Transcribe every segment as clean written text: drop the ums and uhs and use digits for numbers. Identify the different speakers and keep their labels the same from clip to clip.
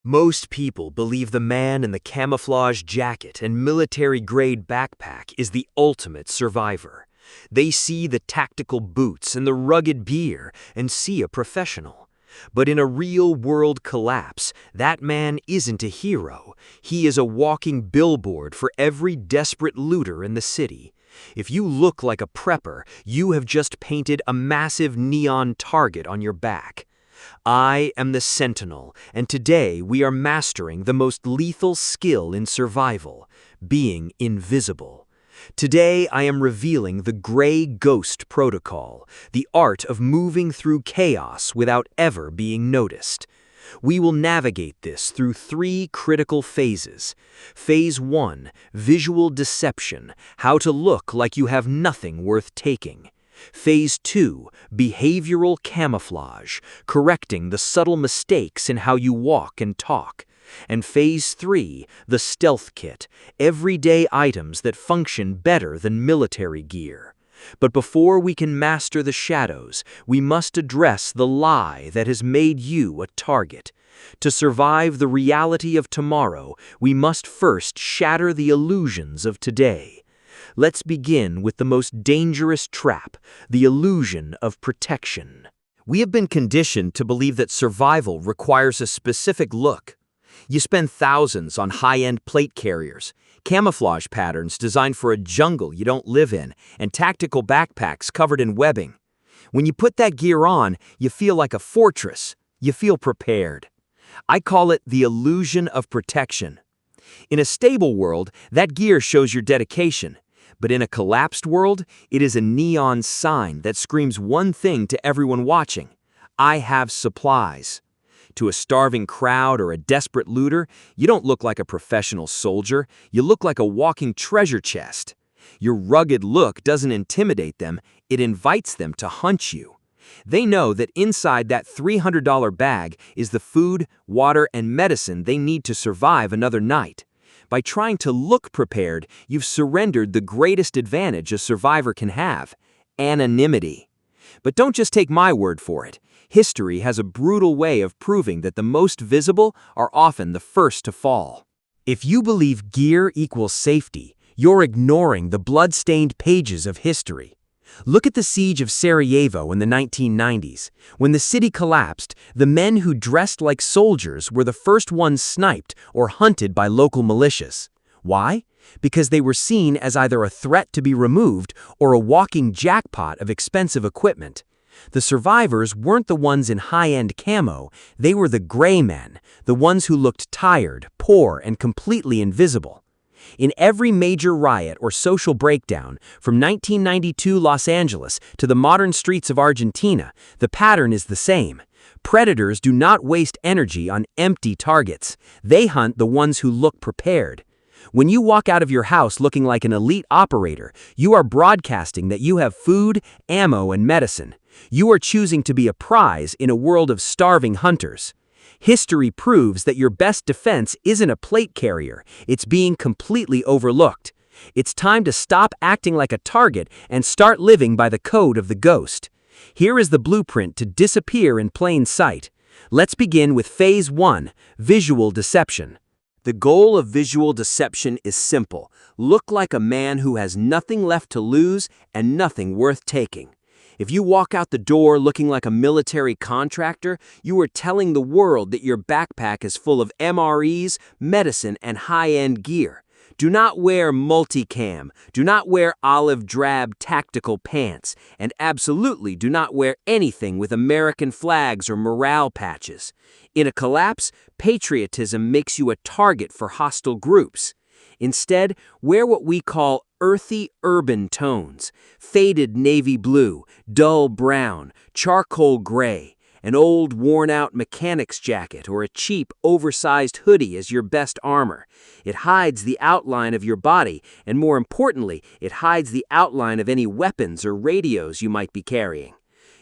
Speaker 1: Most people believe the man in the camouflage jacket and military-grade backpack is the ultimate survivor. They see the tactical boots and the rugged gear and see a professional. But in a real-world collapse, that man isn't a hero. He is a walking billboard for every desperate looter in the city. If you look like a prepper, you have just painted a massive neon target on your back. I am the Sentinel, and today we are mastering the most lethal skill in survival, being invisible. Today I am revealing the Gray Ghost Protocol, the art of moving through chaos without ever being noticed. We will navigate this through 3 critical phases. Phase 1, visual deception, how to look like you have nothing worth taking. Phase 2, behavioral camouflage, correcting the subtle mistakes in how you walk and talk. And Phase 3, the stealth kit, everyday items that function better than military gear. But before we can master the shadows, we must address the lie that has made you a target. To survive the reality of tomorrow, we must first shatter the illusions of today. Let's begin with the most dangerous trap, the illusion of protection. We have been conditioned to believe that survival requires a specific look. You spend thousands on high-end plate carriers, camouflage patterns designed for a jungle you don't live in, and tactical backpacks covered in webbing. When you put that gear on, you feel like a fortress. You feel prepared. I call it the illusion of protection. In a stable world, that gear shows your dedication. But in a collapsed world, it is a neon sign that screams one thing to everyone watching: I have supplies. To a starving crowd or a desperate looter, you don't look like a professional soldier, you look like a walking treasure chest. Your rugged look doesn't intimidate them, it invites them to hunt you. They know that inside that $300 bag is the food, water, and medicine they need to survive another night. By trying to look prepared, you've surrendered the greatest advantage a survivor can have: anonymity. But don't just take my word for it. History has a brutal way of proving that the most visible are often the first to fall. If you believe gear equals safety, you're ignoring the blood-stained pages of history. Look at the siege of Sarajevo in the 1990s. When the city collapsed, the men who dressed like soldiers were the first ones sniped or hunted by local militias. Why? Because they were seen as either a threat to be removed or a walking jackpot of expensive equipment. The survivors weren't the ones in high-end camo, they were the gray men, the ones who looked tired, poor, and completely invisible. In every major riot or social breakdown, from 1992 Los Angeles to the modern streets of Argentina, the pattern is the same. Predators do not waste energy on empty targets. They hunt the ones who look prepared. When you walk out of your house looking like an elite operator, you are broadcasting that you have food, ammo, and medicine. You are choosing to be a prize in a world of starving hunters. History proves that your best defense isn't a plate carrier, it's being completely overlooked. It's time to stop acting like a target and start living by the code of the ghost. Here is the blueprint to disappear in plain sight. Let's begin with Phase 1, visual deception. The goal of visual deception is simple: look like a man who has nothing left to lose and nothing worth taking. If you walk out the door looking like a military contractor, you are telling the world that your backpack is full of MREs, medicine, and high-end gear. Do not wear multicam, do not wear olive drab tactical pants, and absolutely do not wear anything with American flags or morale patches. In a collapse, patriotism makes you a target for hostile groups. Instead, wear what we call earthy urban tones: faded navy blue, dull brown, charcoal gray, an old worn-out mechanic's jacket or a cheap, oversized hoodie as your best armor. It hides the outline of your body, and more importantly, it hides the outline of any weapons or radios you might be carrying.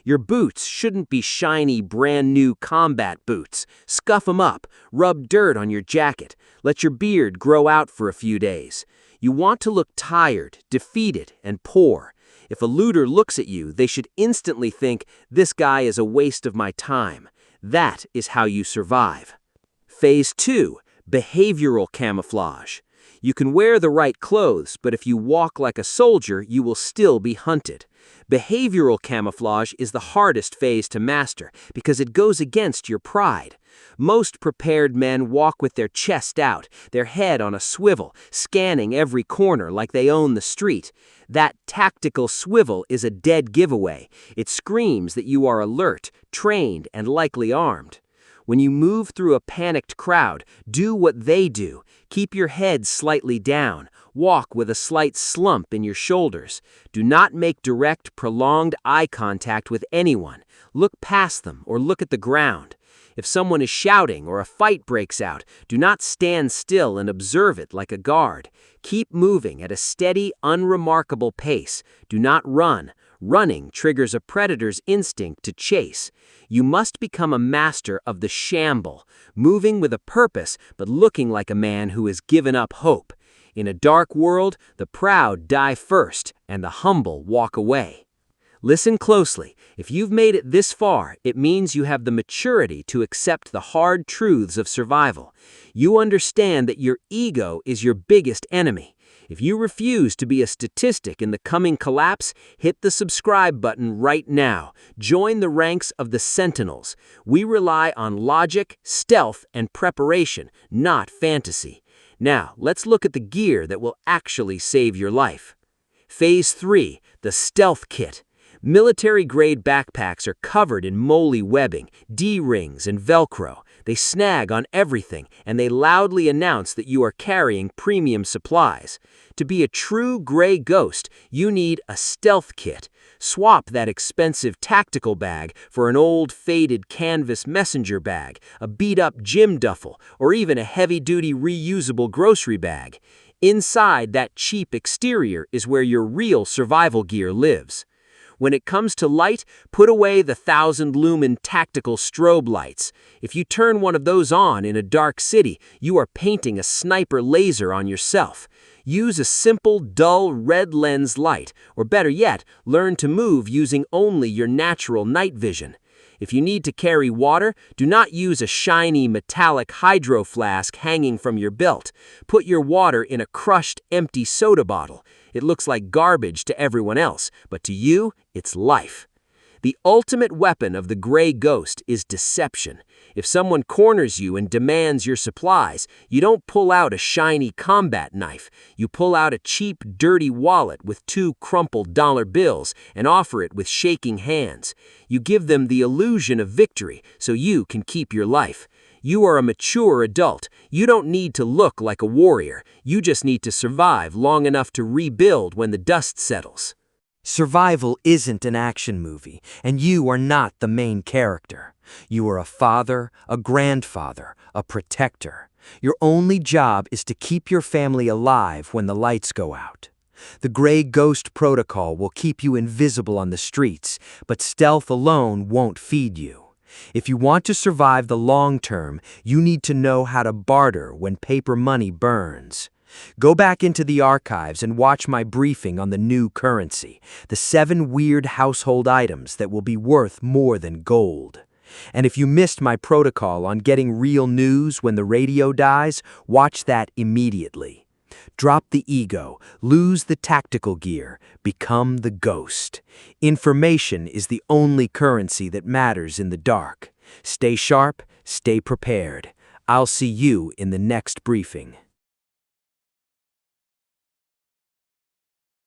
Speaker 1: Your boots shouldn't be shiny, brand-new combat boots. Scuff them up, rub dirt on your jacket, let your beard grow out for a few days. You want to look tired, defeated, and poor. If a looter looks at you, they should instantly think, "This guy is a waste of my time." That is how you survive. Phase 2, behavioral camouflage. You can wear the right clothes, but if you walk like a soldier, you will still be hunted. Behavioral camouflage is the hardest phase to master because it goes against your pride. Most prepared men walk with their chest out, their head on a swivel, scanning every corner like they own the street. That tactical swivel is a dead giveaway. It screams that you are alert, trained, and likely armed. When you move through a panicked crowd, do what they do. Keep your head slightly down. Walk with a slight slump in your shoulders. Do not make direct, prolonged eye contact with anyone. Look past them or look at the ground. If someone is shouting or a fight breaks out, do not stand still and observe it like a guard. Keep moving at a steady, unremarkable pace. Do not run. Running triggers a predator's instinct to chase. You must become a master of the shamble, moving with a purpose but looking like a man who has given up hope. In a dark world, the proud die first and the humble walk away. Listen closely. If you've made it this far, it means you have the maturity to accept the hard truths of survival. You understand that your ego is your biggest enemy. If you refuse to be a statistic in the coming collapse, hit the subscribe button right now. Join the ranks of the Sentinels. We rely on logic, stealth, and preparation, not fantasy. Now, let's look at the gear that will actually save your life. Phase 3, the Stealth Kit. Military-grade backpacks are covered in moly webbing, D-rings, and Velcro. They snag on everything, and they loudly announce that you are carrying premium supplies. To be a true gray ghost, you need a stealth kit. Swap that expensive tactical bag for an old, faded canvas messenger bag, a beat-up gym duffel, or even a heavy-duty reusable grocery bag. Inside that cheap exterior is where your real survival gear lives. When it comes to light, put away the 1,000-lumen tactical strobe lights. If you turn one of those on in a dark city, you are painting a sniper laser on yourself. Use a simple, dull red lens light, or better yet, learn to move using only your natural night vision. If you need to carry water, do not use a shiny metallic hydro-flask hanging from your belt. Put your water in a crushed, empty soda bottle. It looks like garbage to everyone else, but to you, it's life. The ultimate weapon of the gray ghost is deception. If someone corners you and demands your supplies, you don't pull out a shiny combat knife. You pull out a cheap, dirty wallet with 2 crumpled dollar bills and offer it with shaking hands. You give them the illusion of victory so you can keep your life. You are a mature adult. You don't need to look like a warrior. You just need to survive long enough to rebuild when the dust settles. Survival isn't an action movie, and you are not the main character. You are a father, a grandfather, a protector. Your only job is to keep your family alive when the lights go out. The Gray Ghost Protocol will keep you invisible on the streets, but stealth alone won't feed you. If you want to survive the long term, you need to know how to barter when paper money burns. Go back into the archives and watch my briefing on the new currency, the 7 weird household items that will be worth more than gold. And if you missed my protocol on getting real news when the radio dies, watch that immediately. Drop the ego, lose the tactical gear, become the ghost. Information is the only currency that matters in the dark. Stay sharp, stay prepared. I'll see you in the next briefing.